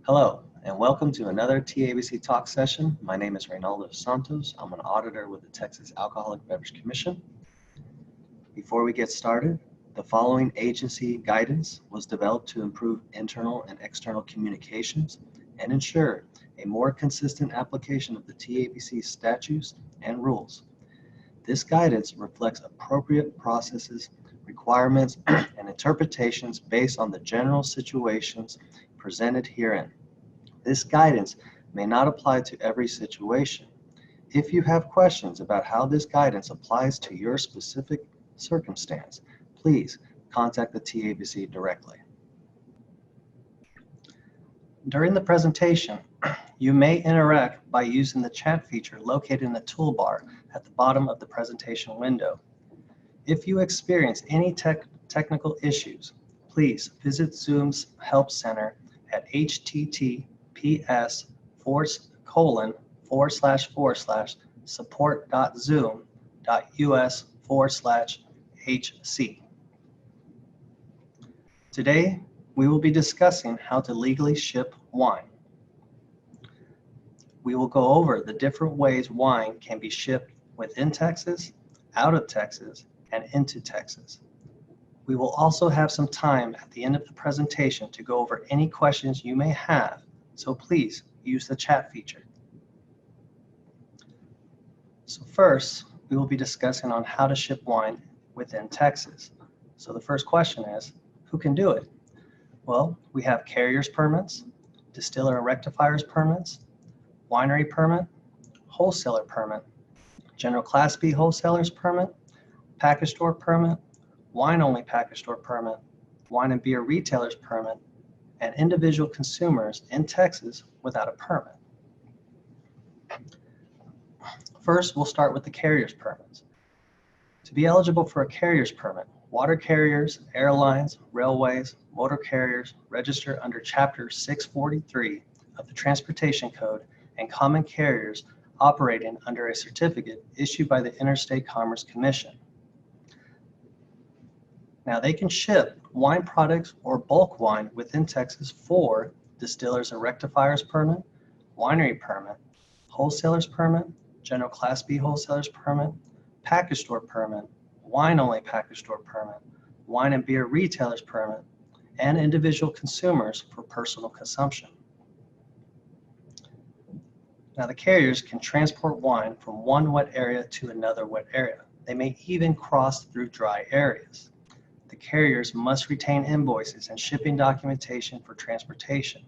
Hello, and welcome to another TABC Talks session. My name is Reynaldo Santos. I'm an auditor with the Texas Alcoholic Beverage Commission. Before we get started, the following agency guidance was developed to improve internal and external communications and ensure a more consistent application of the TABC statutes and rules. This guidance reflects appropriate processes, requirements, and interpretations based on the general situations presented herein. This guidance may not apply to every situation. If you have questions about how this guidance applies to your specific circumstance, please contact the TABC directly. During the presentation, you may interact by using the chat feature located in the toolbar at the bottom of the presentation window. If you experience any technical issues, please visit Zoom's Help Center at https://support.zoom.us/HC. Today, we will be discussing how to legally ship wine. We will go over the different ways wine can be shipped within Texas, out of Texas, and into Texas. We will also have some time at the end of the presentation to go over any questions you may have, so please use the chat feature. So first, we will be discussing on how to ship wine within Texas. So the first question is, who can do it? Well, we have carrier's permits, distiller and rectifier's permits, winery permit, wholesaler permit, general class B wholesaler's permit, package store permit, wine-only package store permit, wine and beer retailer's permit, and individual consumers in Texas without a permit. First, we'll start with the carrier's permits. To be eligible for a carrier's permit, water carriers, airlines, railways, motor carriers register under Chapter 643 of the Transportation Code, and common carriers operating under a certificate issued by the Interstate Commerce Commission. Now, they can ship wine products or bulk wine within Texas for distillers and rectifiers permit, winery permit, wholesalers permit, general class B wholesalers permit, package store permit, wine-only package store permit, wine and beer retailers permit, and individual consumers for personal consumption. Now, the carriers can transport wine from one wet area to another wet area. They may even cross through dry areas. The carriers must retain invoices and shipping documentation for transportation.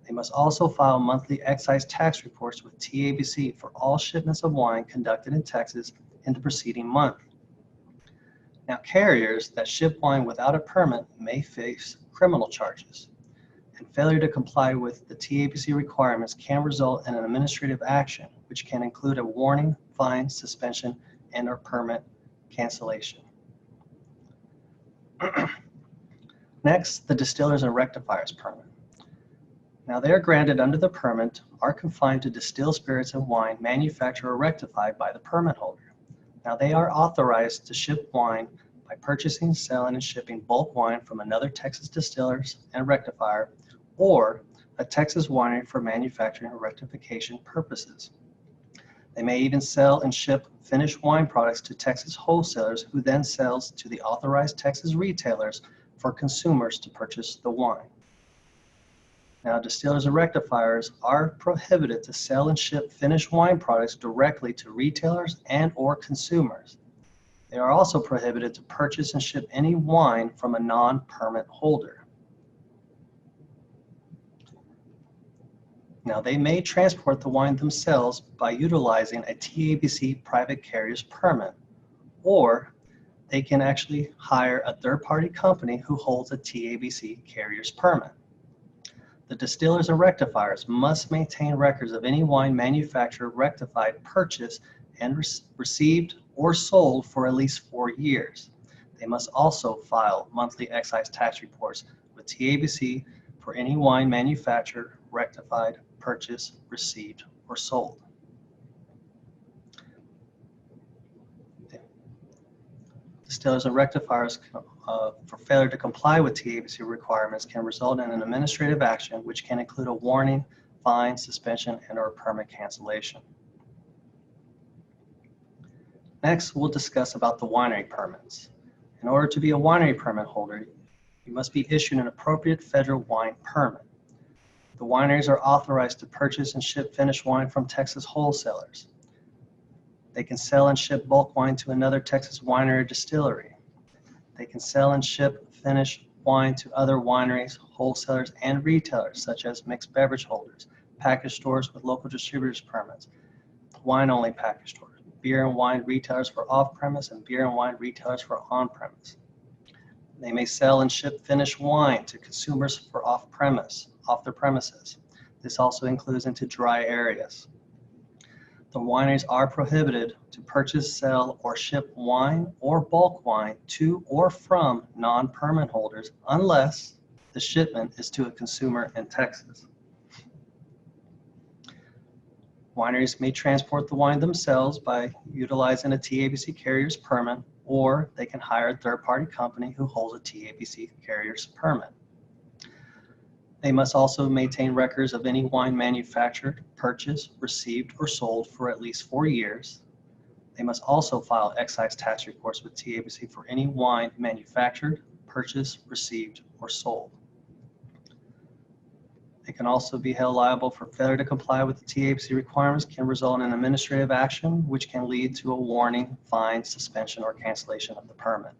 They must also file monthly excise tax reports with TABC for all shipments of wine conducted in Texas in the preceding month. Now, carriers that ship wine without a permit may face criminal charges, and failure to comply with the TABC requirements can result in an administrative action, which can include a warning, fine, suspension, and/or permit cancellation. Next, the distillers and rectifiers permit. Now, they are granted under the permit are confined to distilled spirits and wine manufactured or rectified by the permit holder. Now, they are authorized to ship wine by purchasing, selling, and shipping bulk wine from another Texas distillers and rectifier or a Texas winery for manufacturing or rectification purposes. They may even sell and ship finished wine products to Texas wholesalers who then sells to the authorized Texas retailers for consumers to purchase the wine. Now, distillers and rectifiers are prohibited to sell and ship finished wine products directly to retailers and/or consumers. They are also prohibited to purchase and ship any wine from a non-permit holder. Now, they may transport the wine themselves by utilizing a TABC private carrier's permit, or they can actually hire a third-party company who holds a TABC carrier's permit. The distillers and rectifiers must maintain records of any wine manufactured, rectified, purchased, and received or sold for at least 4 years. They must also file monthly excise tax reports with TABC for any wine manufactured, rectified, purchased, received, or sold. distillers and rectifiers for failure to comply with TABC requirements can result in an administrative action, which can include a warning, fine, suspension, and/or permit cancellation. Next, we'll discuss about the winery permits. In order to be a winery permit holder, you must be issued an appropriate federal wine permit. The wineries are authorized to purchase and ship finished wine from Texas wholesalers. They can sell and ship bulk wine to another Texas winery or distillery. They can sell and ship finished wine to other wineries, wholesalers, and retailers, such as mixed beverage holders, package stores with local distributors permits, wine-only package stores, beer and wine retailers for off-premise, and beer and wine retailers for on-premise. They may sell and ship finished wine to consumers for off their premises. This also includes into dry areas. The wineries are prohibited to purchase, sell, or ship wine or bulk wine to or from non-permit holders unless the shipment is to a consumer in Texas. Wineries may transport the wine themselves by utilizing a TABC carrier's permit, or they can hire a third-party company who holds a TABC carrier's permit. They must also maintain records of any wine manufactured, purchased, received, or sold for at least 4 years. They must also file excise tax reports with TABC for any wine manufactured, purchased, received, or sold. They can also be held liable for failure to comply with the TABC requirements, can result in an administrative action, which can lead to a warning, fine, suspension, or cancellation of the permit.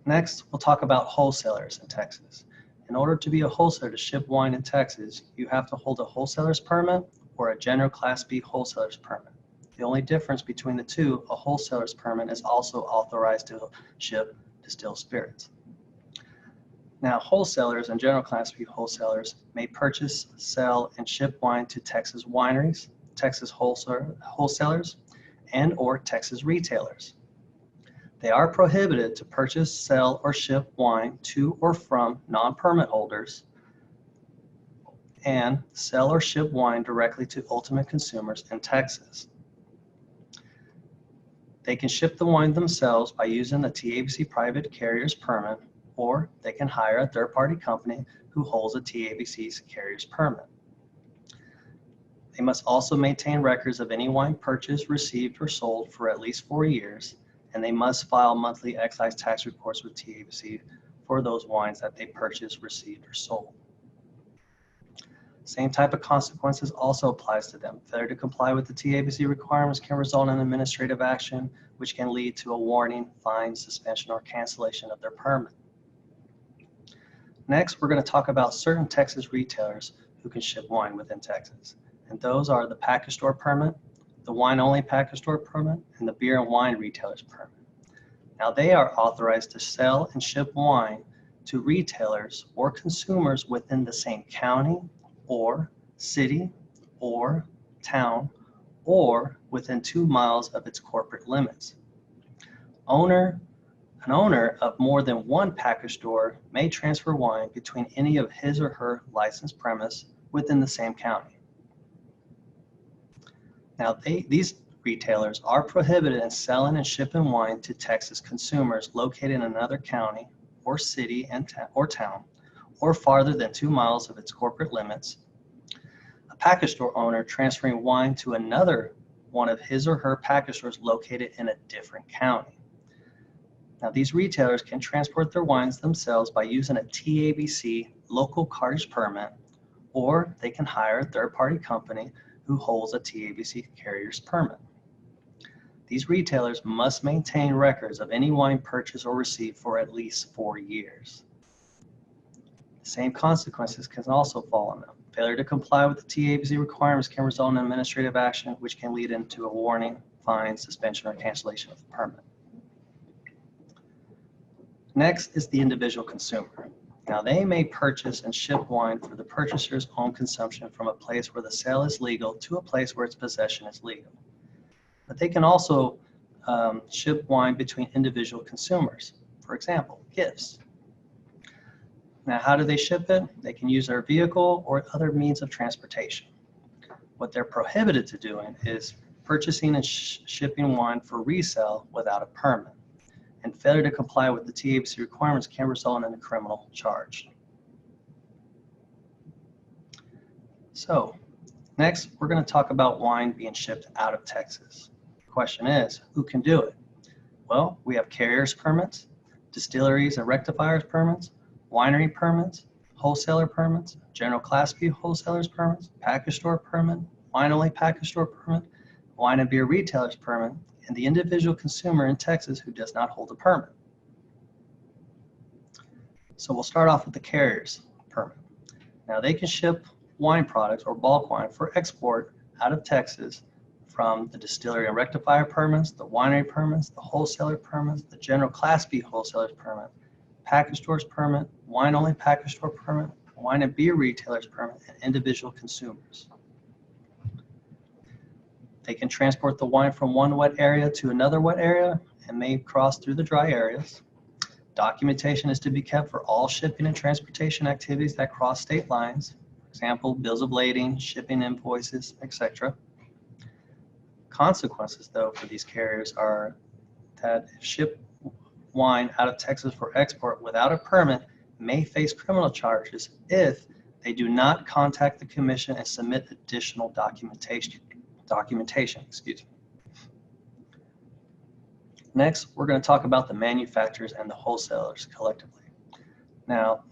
Next, we'll talk about wholesalers in Texas. In order to be a wholesaler to ship wine in Texas, you have to hold a wholesaler's permit or a general Class B wholesaler's permit. The only difference between the two, a wholesaler's permit is also authorized to ship distilled spirits. Now, wholesalers and general Class B wholesalers may purchase, sell, and ship wine to Texas wineries, Texas wholesalers, and/or Texas retailers. They are prohibited to purchase, sell, or ship wine to or from non-permit holders and sell or ship wine directly to ultimate consumers in Texas. They can ship the wine themselves by using the TABC private carrier's permit, or they can hire a third-party company who holds a TABC's carrier's permit. They must also maintain records of any wine purchased, received, or sold for at least 4 years, and they must file monthly excise tax reports with TABC for those wines that they purchased, received, or sold. Same type of consequences also applies to them. Failure to comply with the TABC requirements can result in administrative action, which can lead to a warning, fine, suspension, or cancellation of their permit. Next, we're going to talk about certain Texas retailers who can ship wine within Texas. And those are the package store permit, the wine-only package store permit, and the beer and wine retailer's permit. Now, they are authorized to sell and ship wine to retailers or consumers within the same county or city or town or within 2 miles of its corporate limits. An owner of more than one package store may transfer wine between any of his or her licensed premise within the same county. Now, these retailers are prohibited in selling and shipping wine to Texas consumers located in another county or city or town or farther than 2 miles of its corporate limits. A package store owner transferring wine to another one of his or her package stores located in a different county. Now, these retailers can transport their wines themselves by using a TABC local cartage permit, or they can hire a third-party company who holds a TABC carrier's permit. These retailers must maintain records of any wine purchased or received for at least 4 years. The same consequences can also fall on them. Failure to comply with the TABC requirements can result in administrative action, which can lead into a warning, fine, suspension, or cancellation of the permit. Next is the individual consumer. Now, they may purchase and ship wine for the purchaser's own consumption from a place where the sale is legal to a place where its possession is legal. But they can also ship wine between individual consumers. For example, gifts. Now, how do they ship it? They can use their vehicle or other means of transportation. What they're prohibited to doing is purchasing and shipping wine for resale without a permit, and failure to comply with the TABC requirements can result in a criminal charge. So, next, we're going to talk about wine being shipped out of Texas. The question is, who can do it? Well, we have carriers permits, distilleries and rectifiers permits, winery permits, wholesaler permits, general class B wholesalers permits, package store permit, wine-only package store permit, wine and beer retailers permit, and the individual consumer in Texas who does not hold a permit. So we'll start off with the carriers permit. Now they can ship wine products or bulk wine for export out of Texas from the distillery and rectifier permits, the winery permits, the wholesaler permits, the general class B wholesalers permit, package stores permit, wine-only package store permit, wine and beer retailers permit, and individual consumers. They can transport the wine from one wet area to another wet area and may cross through the dry areas. Documentation is to be kept for all shipping and transportation activities that cross state lines. For example, bills of lading, shipping invoices, etc. Consequences, though, for these carriers are that if ship wine out of Texas for export without a permit may face criminal charges if they do not contact the commission and submit additional documentation. Next, we're going to talk about the manufacturers and the wholesalers collectively. Now,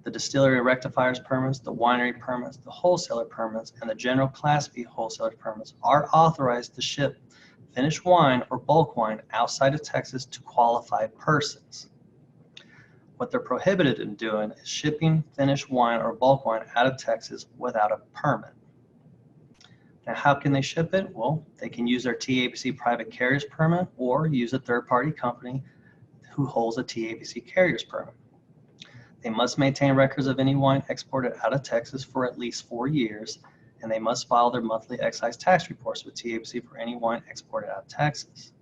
the distillery rectifiers permits, the winery permits, the wholesaler permits, and the general class B wholesaler permits are authorized to ship finished wine or bulk wine outside of Texas to qualified persons. What they're prohibited in doing is shipping finished wine or bulk wine out of Texas without a permit. Now, how can they ship it? Well, they can use their TABC private carrier's permit or use a third-party company who holds a TABC carrier's permit. They must maintain records of any wine exported out of Texas for at least 4 years, and they must file their monthly excise tax reports with TABC for any wine exported out of Texas.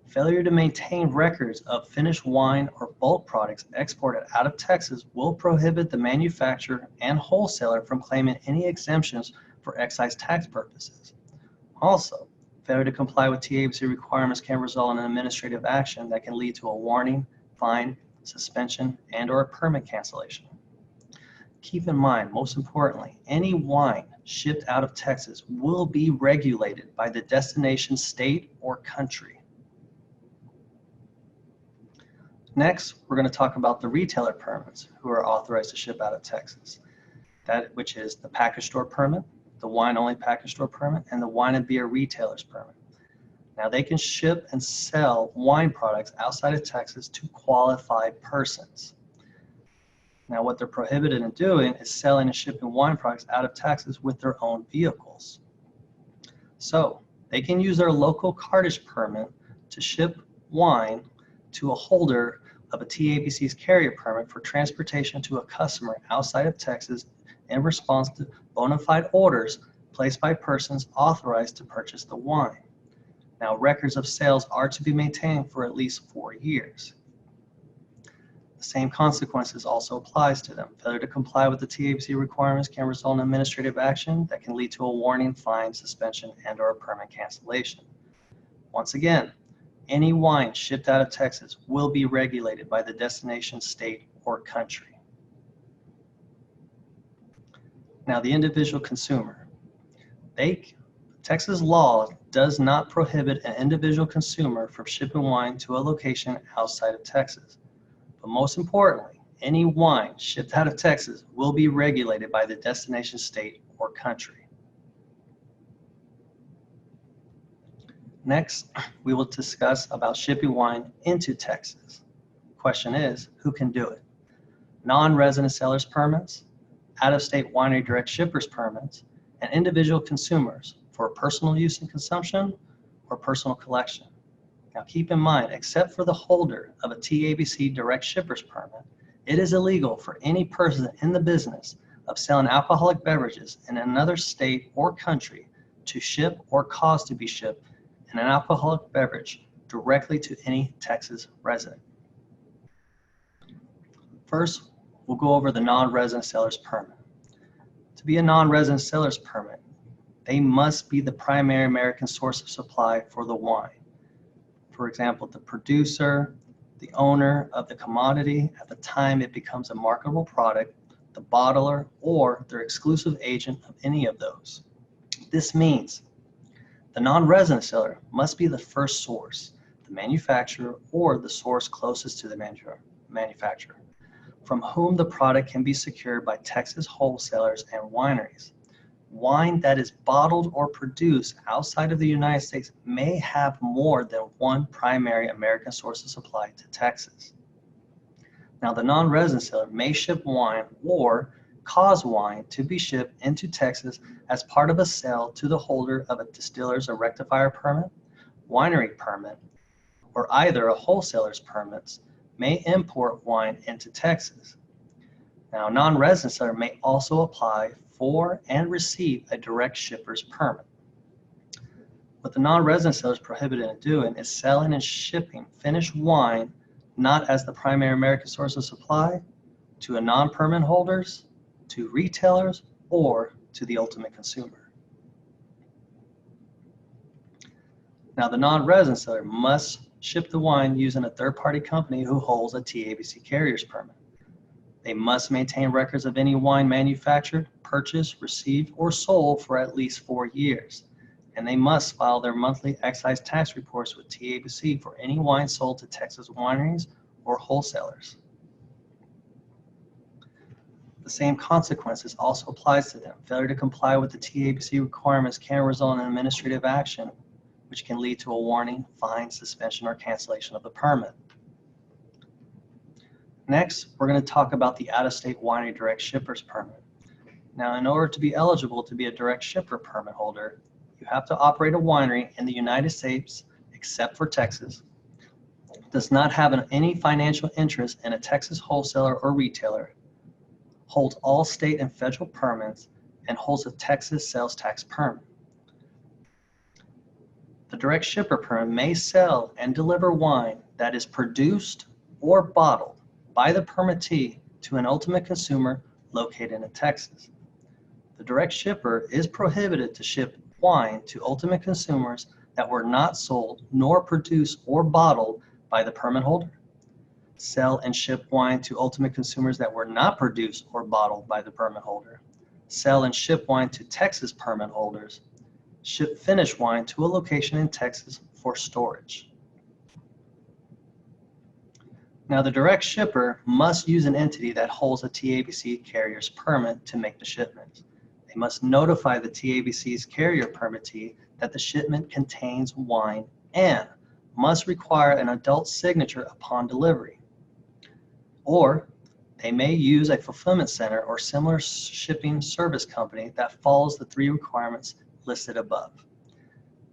Failure to maintain records of finished wine or bulk products exported out of Texas will prohibit the manufacturer and wholesaler from claiming any exemptions for excise tax purposes. Also, failure to comply with TABC requirements can result in an administrative action that can lead to a warning, fine, suspension, and/or a permit cancellation. Keep in mind, most importantly, any wine shipped out of Texas will be regulated by the destination state or country. Next, we're going to talk about the retailer permits who are authorized to ship out of Texas. Which is the package store permit, the wine-only package store permit, and the wine and beer retailer's permit. Now they can ship and sell wine products outside of Texas to qualified persons. Now what they're prohibited in doing is selling and shipping wine products out of Texas with their own vehicles. So they can use their local cartage permit to ship wine to a holder of a TABC's carrier permit for transportation to a customer outside of Texas in response to bona fide orders placed by persons authorized to purchase the wine. Now, records of sales are to be maintained for at least 4 years. The same consequences also applies to them. Failure to comply with the TABC requirements can result in administrative action that can lead to a warning, fine, suspension, and/or a permit cancellation. Once again, any wine shipped out of Texas will be regulated by the destination state or country. Now, the individual consumer. Texas law does not prohibit an individual consumer from shipping wine to a location outside of Texas. But most importantly, any wine shipped out of Texas will be regulated by the destination state or country. Next, we will discuss about shipping wine into Texas. The question is, who can do it? Non-resident sellers permits, out-of-state winery direct shippers permits, and individual consumers for personal use and consumption or personal collection. Now keep in mind, except for the holder of a TABC direct shippers permit, it is illegal for any person in the business of selling alcoholic beverages in another state or country to ship or cause to be shipped an alcoholic beverage directly to any Texas resident. First, we'll go over the non-resident seller's permit. To be a non-resident seller's permit, they must be the primary American source of supply for the wine. For example, the producer, the owner of the commodity at the time it becomes a marketable product, the bottler, or their exclusive agent of any of those. This means the non-resident seller must be the first source, the manufacturer, or the source closest to the manufacturer, from whom the product can be secured by Texas wholesalers and wineries. Wine that is bottled or produced outside of the United States may have more than one primary American source of supply to Texas. Now, the non-resident seller may ship wine or cause wine to be shipped into Texas as part of a sale to the holder of a distiller's or rectifier permit, winery permit, or either a wholesaler's permits, may import wine into Texas. Now, a non-resident seller may also apply for and receive a direct shipper's permit. What the non-resident seller is prohibited in doing is selling and shipping finished wine not as the primary American source of supply to a non-permit holders, to retailers, or to the ultimate consumer. Now, the non-resident seller must ship the wine using a third-party company who holds a TABC carrier's permit. They must maintain records of any wine manufactured, purchased, received, or sold for at least 4 years. And they must file their monthly excise tax reports with TABC for any wine sold to Texas wineries or wholesalers. The same consequences also applies to them. Failure to comply with the TABC requirements can result in administrative action, which can lead to a warning, fine, suspension, or cancellation of the permit. Next, we're going to talk about the out-of-state winery direct shipper's permit. Now, in order to be eligible to be a direct shipper permit holder, you have to operate a winery in the United States, except for Texas, does not have any financial interest in a Texas wholesaler or retailer, holds all state and federal permits, and holds a Texas sales tax permit. The direct shipper permit may sell and deliver wine that is produced or bottled by the permittee to an ultimate consumer located in Texas. The direct shipper is prohibited to ship wine to ultimate consumers that were not sold nor produced or bottled by the permit holder, sell and ship wine to ultimate consumers that were not produced or bottled by the permit holder, sell and ship wine to Texas permit holders, ship finished wine to a location in Texas for storage. Now, the direct shipper must use an entity that holds a TABC carrier's permit to make the shipment. They must notify the TABC's carrier permittee that the shipment contains wine and must require an adult signature upon delivery. Or they may use a fulfillment center or similar shipping service company that follows the 3 requirements listed above.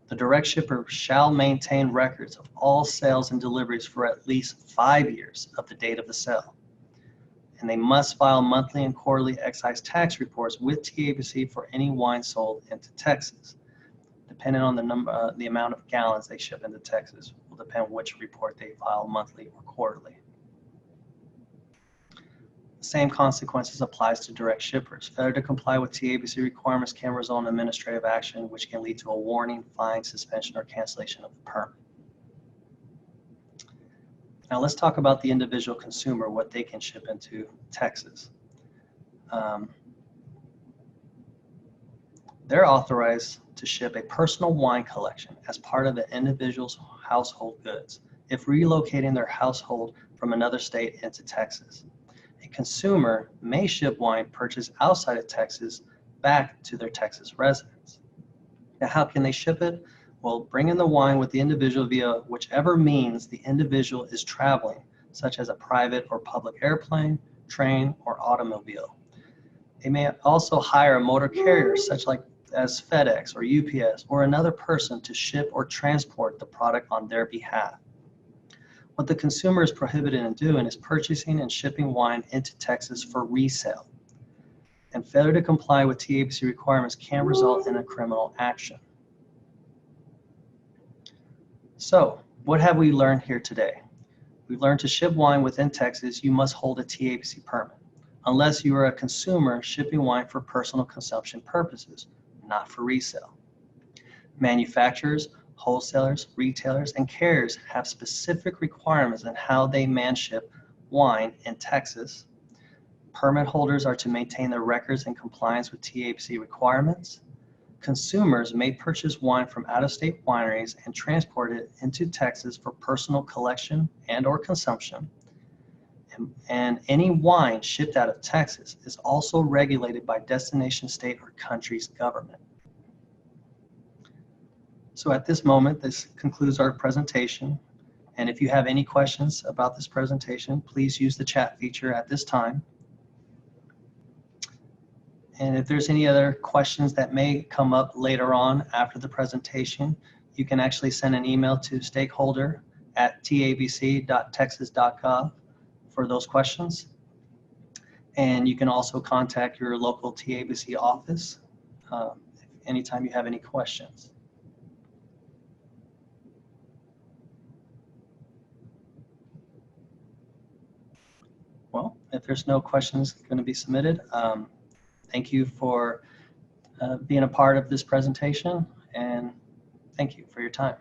The direct shipper shall maintain records of all sales and deliveries for at least 5 years of the date of the sale. And they must file monthly and quarterly excise tax reports with TABC for any wine sold into Texas. Depending on the amount of gallons they ship into Texas will depend which report they file monthly or quarterly. The same consequences applies to direct shippers. Failure to comply with TABC requirements can result in administrative action, which can lead to a warning, fine, suspension, or cancellation of the permit. Now let's talk about the individual consumer, what they can ship into Texas. They're authorized to ship a personal wine collection as part of an individual's household goods if relocating their household from another state into Texas. A consumer may ship wine purchased outside of Texas back to their Texas residence. Now, how can they ship it? Well, bring in the wine with the individual via whichever means the individual is traveling, such as a private or public airplane, train, or automobile. They may also hire a motor carrier, such as FedEx or UPS, or another person to ship or transport the product on their behalf. What the consumer is prohibited in doing is purchasing and shipping wine into Texas for resale. And failure to comply with TABC requirements can result in a criminal action. So, what have we learned here today? We've learned to ship wine within Texas, you must hold a TABC permit, unless you are a consumer shipping wine for personal consumption purposes, not for resale. Manufacturers, wholesalers, retailers, and carriers have specific requirements on how they man-ship wine in Texas. Permit holders are to maintain their records in compliance with TABC requirements. Consumers may purchase wine from out-of-state wineries and transport it into Texas for personal collection and/or consumption. And any wine shipped out of Texas is also regulated by destination state or country's government. So at this moment, this concludes our presentation. And if you have any questions about this presentation, please use the chat feature at this time. And if there's any other questions that may come up later on after the presentation, you can actually send an email to stakeholder@tabc.texas.gov for those questions. And you can also contact your local TABC office anytime you have any questions. Well, if there's no questions going to be submitted, thank you for being a part of this presentation, and thank you for your time.